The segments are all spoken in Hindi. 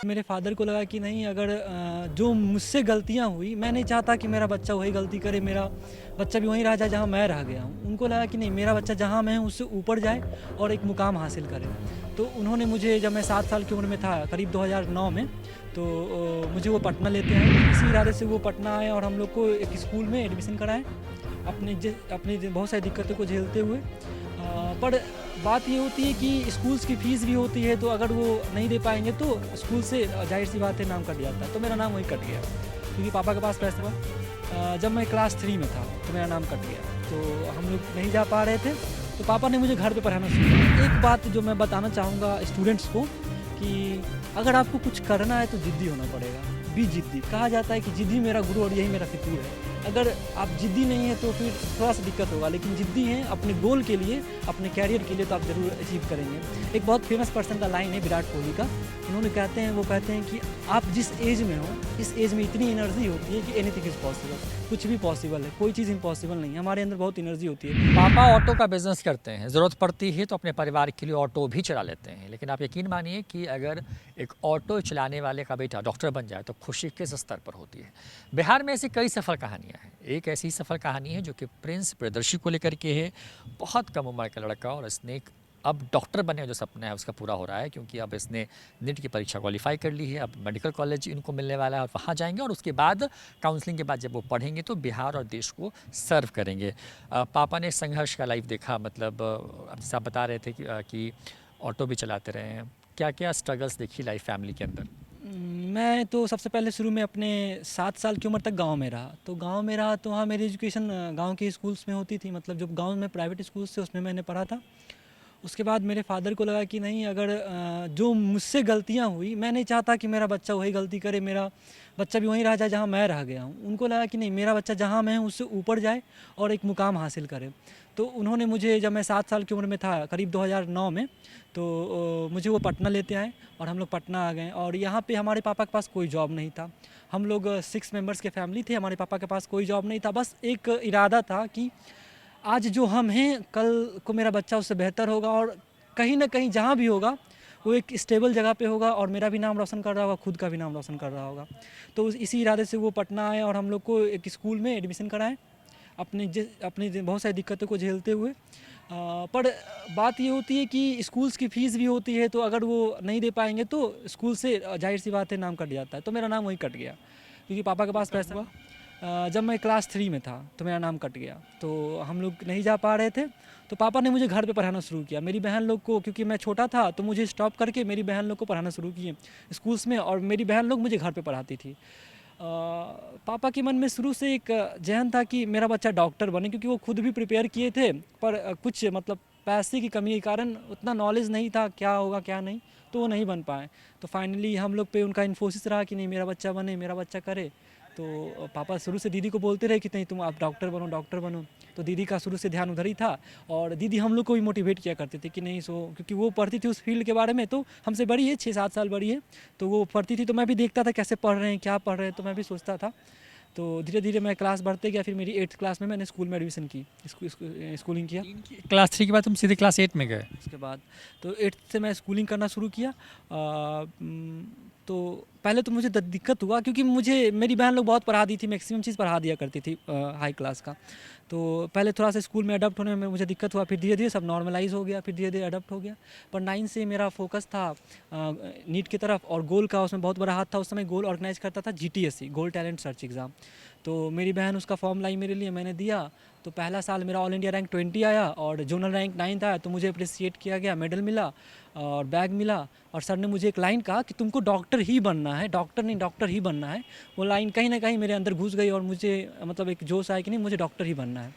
मेरे फादर को लगा कि नहीं, अगर जो मुझसे गलतियाँ हुई, मैं नहीं चाहता कि मेरा बच्चा वही गलती करे, मेरा बच्चा भी वहीं रह जाए जहाँ मैं रह गया हूँ। उनको लगा कि नहीं, मेरा बच्चा जहाँ मैं हूँ उससे ऊपर जाए और एक मुकाम हासिल करे। तो उन्होंने मुझे, जब मैं 7 साल की उम्र में था, करीब 2009 में, तो मुझे वो पटना लेते आए। इसी इरादे से वो पटना आए और हम लोग को एक स्कूल में एडमिशन कराएँ, अपनी बहुत सारी दिक्कतों को झेलते हुए। पर बात ये होती है कि स्कूल्स की फ़ीस भी होती है, तो अगर वो नहीं दे पाएँगे तो स्कूल से ज़ाहिर-सी बात है नाम कट जाता है। तो मेरा नाम वहीं कट गया, क्योंकि पापा के पास पैसा था। जब मैं क्लास 3 में था तो मेरा नाम कट गया, तो हम लोग नहीं जा पा रहे थे, तो पापा ने मुझे घर पे पढ़ाना शुरू किया। एक बात जो मैं बताना चाहूँगा स्टूडेंट्स को, कि अगर आपको कुछ करना है तो ज़िद्दी होना पड़ेगा। बी ज़िद्दी, कहा जाता है कि ज़िद्दी मेरा गुरु और यही मेरा फितूर है। अगर आप ज़िद्दी नहीं हैं तो फिर थोड़ा-सा दिक्कत होगा, लेकिन ज़िद्दी हैं अपने गोल के लिए, अपने कैरियर के लिए, तो आप ज़रूर अचीव करेंगे। एक बहुत फेमस पर्सन का लाइन है विराट कोहली का, उन्होंने वो कहते हैं कि आप जिस एज में हो, इस एज में इतनी एनर्जी होती है कि एनीथिंग इज़ पॉसिबल, कुछ भी पॉसिबल है, कोई चीज़ इम्पॉसिबल नहीं है। हमारे अंदर बहुत एनर्जी होती है। पापा ऑटो का बिज़नेस करते हैं, ज़रूरत पड़ती है तो अपने परिवार के लिए ऑटो भी चला लेते हैं। लेकिन आप यकीन मानिए कि अगर एक ऑटो चलाने वाले का बेटा डॉक्टर बन जाए तो खुशी किस स्तर पर होती है। बिहार में ऐसी कई सफल कहानियाँ हैं। एक ऐसी सफल कहानी है जो कि प्रिंस प्रियदर्शी को लेकर के है। बहुत कम उम्र का लड़का और इसने अब डॉक्टर बनने का जो सपना है उसका पूरा हो रहा है, क्योंकि अब इसने नीट की परीक्षा क्वालिफाई कर ली है। अब मेडिकल कॉलेज इनको मिलने वाला है और वहाँ जाएंगे और उसके बाद काउंसलिंग के बाद जब वो पढ़ेंगे तो बिहार और देश को सर्व करेंगे। पापा ने संघर्ष का लाइफ देखा, मतलब अब जैसे आप बता रहे थे कि ऑटो भी चलाते रहे हैं, क्या क्या स्ट्रगल्स देखी लाइफ फैमिली के अंदर? मैं तो सबसे पहले शुरू में अपने 7 साल की उम्र तक गाँव में रहा। तो गाँव में रहा तो वहाँ मेरी एजुकेशन गाँव के स्कूल्स में होती थी, मतलब जो गाँव में प्राइवेट स्कूल्स थे उसमें मैंने पढ़ा था। उसके बाद मेरे फादर को लगा कि नहीं, अगर जो मुझसे गलतियाँ हुई, मैं नहीं चाहता कि मेरा बच्चा वही गलती करे, मेरा बच्चा भी वहीं रह जाए जहाँ मैं रह गया हूँ। उनको लगा कि नहीं, मेरा बच्चा जहाँ मैं हूँ उससे ऊपर जाए और एक मुकाम हासिल करे। तो उन्होंने मुझे, जब मैं 7 साल की उम्र में था, करीब 2009 में, तो मुझे वो पटना लेते आए और हम लोग पटना आ गए। और यहाँ पे हमारे पापा के पास कोई जॉब नहीं था। हम लोग 6 मेंबर्स के फैमिली थे। हमारे पापा के पास कोई जॉब नहीं था, बस एक इरादा था कि आज जो हम हैं, कल को मेरा बच्चा उससे बेहतर होगा और कहीं न कहीं जहाँ भी होगा वो एक स्टेबल जगह पे होगा और मेरा भी नाम रोशन कर रहा होगा, खुद का भी नाम रोशन कर रहा होगा। तो इसी इरादे से वो पटना आए और हम लोग को एक स्कूल में एडमिशन कराएँ, अपनी बहुत सारी दिक्कतों को झेलते हुए। पर बात ये होती है कि स्कूल्स की फ़ीस भी होती है, तो अगर वो नहीं दे पाएँगे तो स्कूल से ज़ाहिर-सी बात है नाम कट जाता है। तो मेरा नाम वहीं कट गया, क्योंकि पापा के पास पैसा हुआ। जब मैं क्लास 3 में था तो मेरा नाम कट गया, तो हम लोग नहीं जा पा रहे थे, तो पापा ने मुझे घर पे पढ़ाना शुरू किया। मेरी बहन लोग को, क्योंकि मैं छोटा था, तो मुझे स्टॉप करके मेरी बहन लोग को पढ़ाना शुरू किए स्कूल्स में, और मेरी बहन लोग मुझे घर पे पढ़ाती थी। पापा के मन में शुरू से एक ज़हन था कि मेरा बच्चा डॉक्टर बने, क्योंकि वो खुद भी प्रिपेयर किए थे, पर कुछ मतलब पैसे की कमी के कारण उतना नॉलेज नहीं था क्या होगा क्या नहीं, तो वो नहीं बन पाए। तो फाइनली हम लोग पे उनका इन्फोसिस रहा कि नहीं, मेरा बच्चा बने, मेरा बच्चा करे। तो पापा शुरू से दीदी को बोलते रहे कि नहीं, तुम आप डॉक्टर बनो, डॉक्टर बनो। तो दीदी का शुरू से ध्यान उधर ही था, और दीदी हम लोग को भी मोटिवेट किया करते थे कि नहीं, क्योंकि वो पढ़ती थी उस फील्ड के बारे में, तो हमसे बड़ी है, 6-7 साल बड़ी है। तो वो पढ़ती थी तो मैं भी देखता था कैसे पढ़ रहे हैं, क्या पढ़ रहे हैं, तो मैं भी सोचता था। तो धीरे धीरे मैं क्लास बढ़ते गया, फिर मेरी 8th क्लास में मैंने स्कूल में एडमिशन की, स्कूलिंग किया। क्लास 3 के बाद तुम सीधे क्लास 8 में गए? उसके बाद तो 8th से मैं स्कूलिंग करना शुरू किया। तो पहले तो मुझे दिक्कत हुआ, क्योंकि मुझे मेरी बहन लोग बहुत पढ़ा दी थी, मैक्सिमम चीज़ पढ़ा दिया करती थी हाई क्लास का। तो पहले थोड़ा सा स्कूल में अडॉप्ट होने में मुझे दिक्कत हुआ, फिर धीरे धीरे सब नॉर्मलाइज हो गया, फिर धीरे धीरे अडॉप्ट हो गया। पर 9 से मेरा फोकस था नीट की तरफ, और गोल का उसमें बहुत बड़ा हाथ था। उस समय गोल ऑर्गेनाइज करता था GTSC, गोल टैलेंट सर्च एग्ज़ाम। तो मेरी बहन उसका फॉर्म लाई मेरे लिए, मैंने दिया। तो पहला साल मेरा ऑल इंडिया रैंक 20 आया और जोनल रैंक 9 आया, तो मुझे अप्रिसिएट किया गया, मेडल मिला और बैग मिला। और सर ने मुझे एक लाइन कहा कि तुमको डॉक्टर ही बनना है, डॉक्टर नहीं, डॉक्टर ही बनना है। वो लाइन कहीं ना कहीं मेरे अंदर घुस गई और मुझे मतलब एक जोश आया कि नहीं, मुझे डॉक्टर ही बनना है।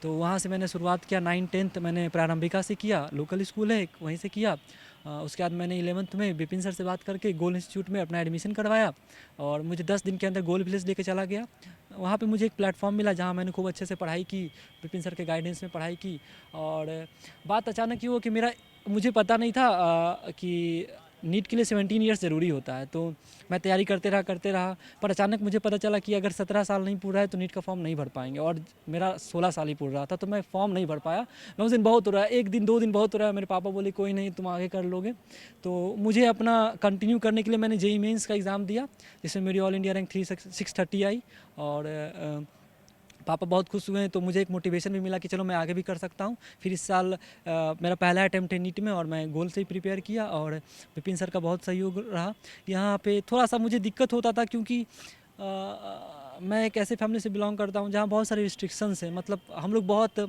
तो वहाँ से मैंने शुरुआत किया। 9-10 मैंने प्रारंभिका से किया, लोकल स्कूल है वहीं से किया। उसके बाद मैंने 11th में विपिन सर से बात करके गोल इंस्टीट्यूट में अपना एडमिशन करवाया, और मुझे 10 दिन के अंदर गोल विलेज लेके चला गया। वहाँ पे मुझे एक प्लेटफॉर्म मिला जहाँ मैंने खूब अच्छे से पढ़ाई की, विपिन सर के गाइडेंस में पढ़ाई की। और बात अचानक ये हुआ कि मुझे पता नहीं था कि नीट के लिए 17 ईयर्स ज़रूरी होता है। तो मैं तैयारी करते रहा पर अचानक मुझे पता चला कि अगर 17 साल नहीं पूरा है तो नीट का फॉर्म नहीं भर पाएंगे, और मेरा 16 साल ही पूरा रहा था, तो मैं फॉर्म नहीं भर पाया। मैं उस दिन बहुत हो रहा है, 1 दिन 2 दिन बहुत हो रहा है। मेरे पापा बोले कोई नहीं, तुम आगे कर लोगे। तो मुझे अपना कंटिन्यू करने के लिए मैंने जेईई मेंस का एग्ज़ाम दिया, जिसमें मेरी ऑल इंडिया रैंक 630 आई। और पापा बहुत खुश हुए हैं, तो मुझे एक मोटिवेशन भी मिला कि चलो मैं आगे भी कर सकता हूँ। फिर इस साल मेरा पहला अटैम्प्ट है नीट में, और मैं गोल से ही प्रिपेयर किया, और विपिन सर का बहुत सहयोग रहा। यहाँ पे थोड़ा सा मुझे दिक्कत होता था, क्योंकि मैं एक ऐसे फैमिली से बिलोंग करता हूँ जहाँ बहुत सारे रिस्ट्रिक्शंस हैं। मतलब हम लोग बहुत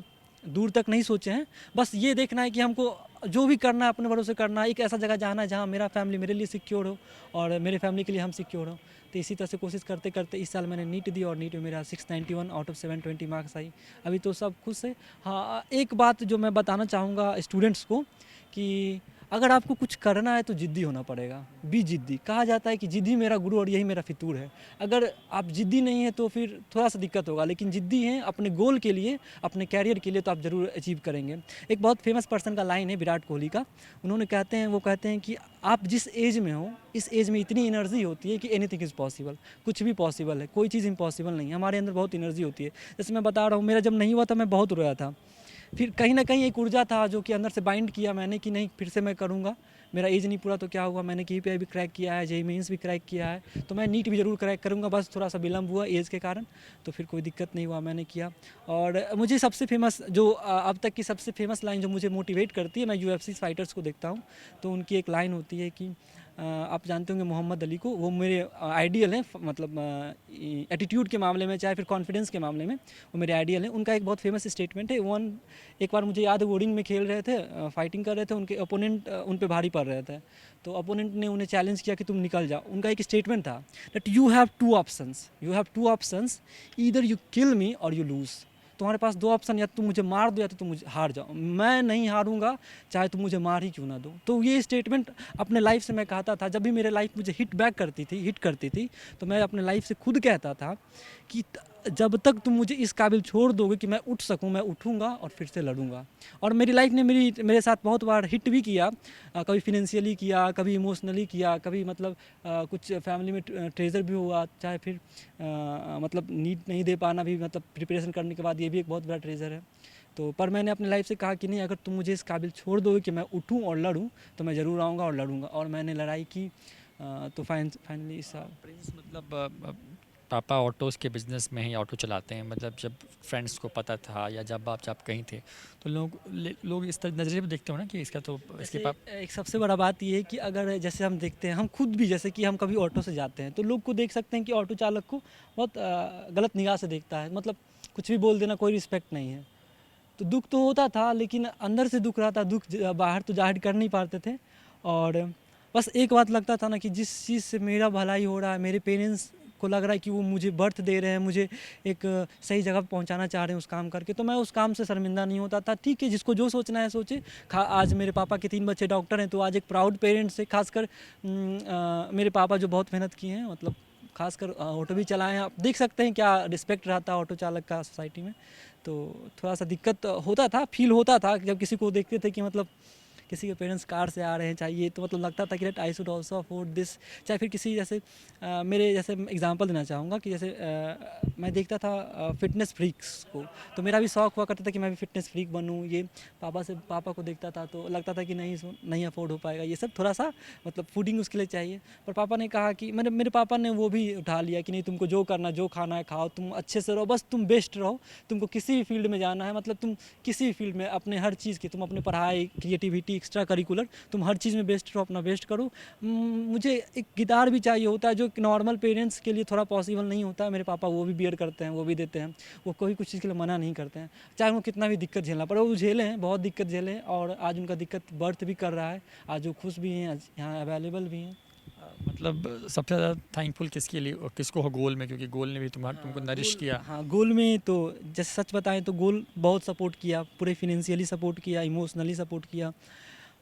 दूर तक नहीं सोचे हैं, बस ये देखना है कि हमको जो भी करना है अपने भरोसे करना है, एक ऐसा जगह जाना है जहाँ मेरा फैमिली मेरे लिए सिक्योर हो और मेरे फैमिली के लिए हम सिक्योर हो। तो इसी तरह से कोशिश करते करते इस साल मैंने नीट दी, और नीट में मेरा 691 आउट ऑफ 720 मार्क्स आई। अभी तो सब खुश है। हाँ, एक बात जो मैं बताना चाहूँगा स्टूडेंट्स को, कि अगर आपको कुछ करना है तो ज़िद्दी होना पड़ेगा। बी ज़िद्दी, कहा जाता है कि ज़िद्दी मेरा गुरु और यही मेरा फितूर है। अगर आप ज़िद्दी नहीं हैं तो फिर थोड़ा सा दिक्कत होगा, लेकिन ज़िद्दी हैं अपने गोल के लिए, अपने कैरियर के लिए, तो आप ज़रूर अचीव करेंगे। एक बहुत फेमस पर्सन का लाइन है विराट कोहली का। उन्होंने वो कहते हैं कि आप जिस एज में हो, इस एज में इतनी एनर्जी होती है कि एनीथिंग इज़ पॉसिबल। कुछ भी पॉसिबल है, कोई चीज़ इम्पॉसिबल नहीं है। हमारे अंदर बहुत एनर्जी होती है। जैसे मैं बता रहा हूँ, मेरा जब नहीं हुआ था मैं बहुत रोया था। फिर कहीं ना कहीं एक ऊर्जा था जो कि अंदर से बाइंड किया मैंने कि नहीं, फिर से मैं करूँगा। मेरा एज नहीं पूरा तो क्या हुआ, मैंने KPI भी क्रैक किया है, जेईई मेंस भी क्रैक किया है, तो मैं नीट भी ज़रूर क्रैक करूँगा। बस थोड़ा सा विलम्ब हुआ एज के कारण, तो फिर कोई दिक्कत नहीं हुआ, मैंने किया। और मुझे सबसे फेमस जो अब तक की सबसे फेमस लाइन जो मुझे मोटिवेट करती है, मैं UFC फाइटर्स को देखता हूँ, तो उनकी एक लाइन होती है कि आप जानते होंगे मोहम्मद अली को, वो मेरे आइडियल हैं। मतलब एटीट्यूड के मामले में, चाहे फिर कॉन्फिडेंस के मामले में, वो मेरे आइडियल हैं। उनका एक बहुत फेमस स्टेटमेंट है। एक बार मुझे याद है, वो रिंग में खेल रहे थे, फाइटिंग कर रहे थे, उनके अपोनेंट उन पे भारी पड़ रहे थे, तो अपोनेंट ने उन्हें चैलेंज किया कि तुम निकल जाओ। उनका एक स्टेटमेंट था that you have two options, either you kill me और यू लूज़। तुम्हारे पास 2 ऑप्शन, या तुम मुझे मार दो या तो तुम मुझे हार जाओ। मैं नहीं हारूंगा, चाहे तुम मुझे मार ही क्यों ना दो। तो ये स्टेटमेंट अपने लाइफ से मैं कहता था। जब भी मेरे लाइफ मुझे हिट करती थी, तो मैं अपने लाइफ से खुद कहता था कि जब तक तुम मुझे इस काबिल छोड़ दोगे कि मैं उठ सकूं, मैं उठूंगा और फिर से लड़ूंगा। और मेरी लाइफ ने मेरे साथ बहुत बार हिट भी किया। कभी फिनेंशियली किया, कभी इमोशनली किया, कभी मतलब कुछ फैमिली में ट्रेजर भी हुआ, चाहे फिर मतलब नीट नहीं दे पाना भी, मतलब प्रिपरेशन करने के बाद, ये भी एक बहुत बड़ा ट्रेजर है। तो पर मैंने अपनी लाइफ से कहा कि नहीं, अगर तुम मुझे इस काबिल छोड़ दोगे कि मैं उठूं और लड़ूं, तो मैं ज़रूर आऊँगा और लड़ूंगा। और मैंने लड़ाई की। तो फाइनली इस साल प्रिंस, मतलब पापा ऑटोज़ के बिज़नेस में ही ऑटो चलाते हैं। मतलब जब फ्रेंड्स को पता था, या जब कहीं थे, तो लोग इस तरह नज़रिए में देखते हो ना कि इसका तो इसके पाप। एक सबसे बड़ा बात ये है कि अगर जैसे हम देखते हैं, हम खुद भी जैसे कि हम कभी ऑटो से जाते हैं, तो लोग को देख सकते हैं कि ऑटो चालक को बहुत गलत निगाह से देखता है। मतलब कुछ भी बोल देना, कोई रिस्पेक्ट नहीं है। तो दुख तो होता था, लेकिन अंदर से दुख रहा था। बाहर तो जाहिर कर नहीं पाते थे। और बस एक बात लगता था ना, कि जिस चीज़ से मेरा भलाई हो रहा है, मेरे पेरेंट्स को लग रहा है कि वो मुझे बर्थ दे रहे हैं, मुझे एक सही जगह पहुंचाना चाह रहे हैं उस काम करके, तो मैं उस काम से शर्मिंदा नहीं होता था। ठीक है, जिसको जो सोचना है सोचे। आज मेरे पापा के 3 बच्चे डॉक्टर हैं, तो आज एक प्राउड पेरेंट्स है। खासकर मेरे पापा जो बहुत मेहनत किए हैं, मतलब खासकर ऑटो भी चलाए हैं। आप देख सकते हैं क्या रिस्पेक्ट रहता है ऑटो चालक का सोसाइटी में। तो थोड़ा सा दिक्कत होता था, फील होता था जब किसी को देखते थे कि मतलब किसी के पेरेंट्स कार से आ रहे हैं चाहिए, तो मतलब लगता था कि I should also afford this. चाहे फिर किसी जैसे मेरे जैसे एग्जांपल देना चाहूँगा कि जैसे मैं देखता था फिटनेस फ्रीक्स को, तो मेरा भी शौक हुआ करता था कि मैं भी फिटनेस फ्रीक बनूँ। ये पापा को देखता था तो लगता था कि नहीं अफोर्ड हो पाएगा ये सब, थोड़ा सा मतलब फूडिंग उसके लिए चाहिए। पर पापा ने कहा कि मेरे पापा ने वो भी उठा लिया कि नहीं, तुमको जो करना, जो खाना है खाओ, तुम अच्छे से रहो, बस तुम बेस्ट रहो। तुमको किसी भी फील्ड में जाना है, मतलब तुम किसी भी फील्ड में अपने हर चीज़ की, तुम अपने पढ़ाई, क्रिएटिविटी, एक्स्ट्रा करिकुलर, तुम हर चीज़ में बेस्ट रहो, अपना बेस्ट करो। मुझे एक गिटार भी चाहिए होता है, जो नॉर्मल पेरेंट्स के लिए थोड़ा पॉसिबल नहीं होता है। मेरे पापा वो भी बियर करते हैं, वो भी देते हैं। वो कोई कुछ चीज़ के लिए मना नहीं करते हैं, चाहे उनको कितना भी दिक्कत झेलना पड़े। वो झेले हैं, बहुत दिक्कत झेले हैं, और आज उनका दिक्कत बर्थ भी कर रहा है। आज वो खुश भी हैं, आज यहाँ अवेलेबल भी हैं। मतलब सबसे ज़्यादा थैंकफुल किसके लिए, और किसको हो गोल में, क्योंकि गोल ने भी तुमको नरिश किया। हाँ, गोल में तो जैसे सच बताएं तो गोल बहुत सपोर्ट किया, पूरे फिनेंशियली सपोर्ट किया, इमोशनली सपोर्ट किया।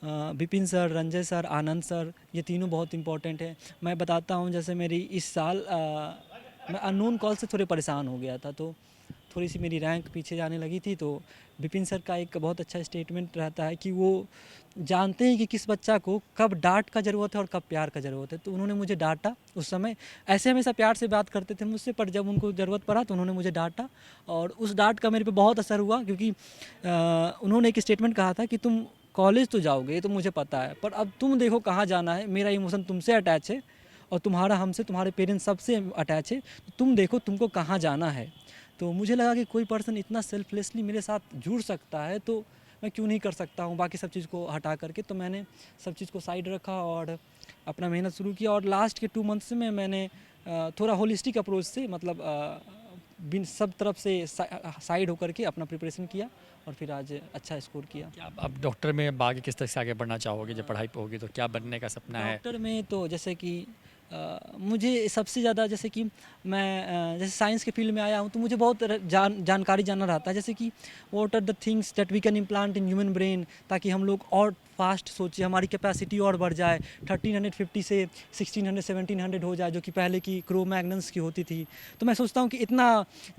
विपिन सर, रंजय सर, आनंद सर, ये तीनों बहुत इंपॉर्टेंट है। मैं बताता हूँ, जैसे मेरी इस साल मैं अननोन कॉल से थोड़े परेशान हो गया था, तो थोड़ी सी मेरी रैंक पीछे जाने लगी थी, तो विपिन सर का एक बहुत अच्छा स्टेटमेंट रहता है कि वो जानते हैं कि किस बच्चा को कब डांट का ज़रूरत है और कब प्यार का ज़रूरत है। तो उन्होंने मुझे डांटा उस समय, ऐसे हमेशा प्यार से बात करते थे मुझसे, पर जब उनको ज़रूरत पड़ा तो उन्होंने मुझे डांटा, और उस डांट का मेरे पे बहुत असर हुआ, क्योंकि उन्होंने एक स्टेटमेंट कहा था कि तुम कॉलेज तो जाओगे, ये तो मुझे पता है, पर अब तुम देखो कहाँ जाना है, मेरा इमोशन तुमसे अटैच है और तुम्हारा हमसे, तुम्हारे पेरेंट्स सबसे अटैच है, तो तुम देखो तुमको कहाँ जाना है। तो मुझे लगा कि कोई पर्सन इतना सेल्फलेसली मेरे साथ जुड़ सकता है, तो मैं क्यों नहीं कर सकता हूँ बाकी सब चीज़ को हटा करके। तो मैंने सब चीज़ को साइड रखा और अपना मेहनत शुरू किया, और लास्ट के 2 मंथ्स में मैंने थोड़ा होलिस्टिक अप्रोच से, मतलब बिन सब तरफ से साइड होकर के अपना प्रिपरेशन किया और फिर आज अच्छा स्कोर किया। क्या अब डॉक्टर में आगे किस तरह से आगे बढ़ना चाहोगे? जब पढ़ाई पे होगी तो क्या बनने का सपना है? डॉक्टर में तो जैसे कि मुझे सबसे ज़्यादा, जैसे कि मैं जैसे साइंस के फील्ड में आया हूँ, तो मुझे बहुत जानकारी जानना रहता है, जैसे कि what are the things that we can implant in human brain, ताकि हम लोग और फास्ट सोचें, हमारी कैपेसिटी और बढ़ जाए, 1350 से 1600 1700 हो जाए, जो कि पहले की क्रो मैग्नस की होती थी। तो मैं सोचता हूँ कि इतना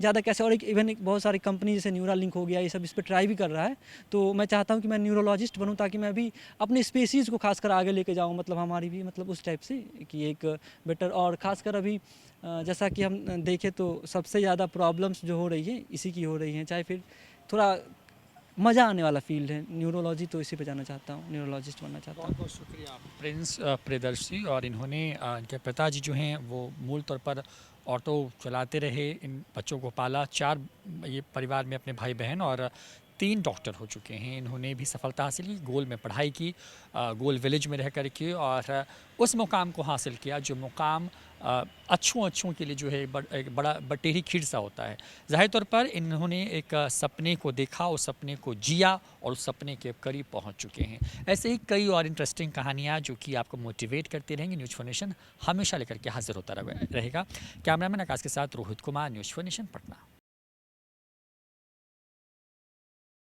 ज़्यादा कैसे, और एक इवन बहुत सारी कंपनी जैसे न्यूरालिंक हो गया, ये सब इस पर ट्राई भी कर रहा है। तो मैं चाहता हूँ कि मैं न्यूरोलॉजिस्ट बनूँ, ताकि मैं भी अपने स्पेसीज़ को खासकर आगे लेके जाऊँ, मतलब हमारी भी, मतलब उस टाइप से कि एक बेटर, और ख़ासकर अभी जैसा कि हम देखें तो सबसे ज़्यादा प्रॉब्लम्स जो हो रही है इसी की हो रही हैं, चाहे फिर थोड़ा मज़ा आने वाला फील्ड है न्यूरोलॉजी, तो इसी पे जाना चाहता हूँ, न्यूरोलॉजिस्ट बनना चाहता हूँ। बहुत बहुत शुक्रिया प्रिंस प्रियदर्शी। और इन्होंने इनके पिताजी जो हैं वो मूल तौर पर ऑटो चलाते रहे, इन बच्चों को पाला, 4 ये परिवार में अपने भाई बहन, और 3 डॉक्टर हो चुके हैं। इन्होंने भी सफलता हासिल की, गोल में पढ़ाई की, गोल विलेज में रह कर के, और उस मुकाम को हासिल किया जो मुकाम अच्छों के लिए जो है एक बड़ा टेढ़ी खीर सा होता है। ज़ाहिर तौर पर इन्होंने एक सपने को देखा, उस सपने को जिया और उस सपने के करीब पहुंच चुके हैं। ऐसे ही कई और इंटरेस्टिंग कहानियां जो कि आपको मोटिवेट करती रहेंगी। न्यूज़ फॉर नेशन हमेशा लेकर के हाजिर होता रहेगा। कैमरामैन आकाश के साथ Rohit Kumar, news for nation, Patna.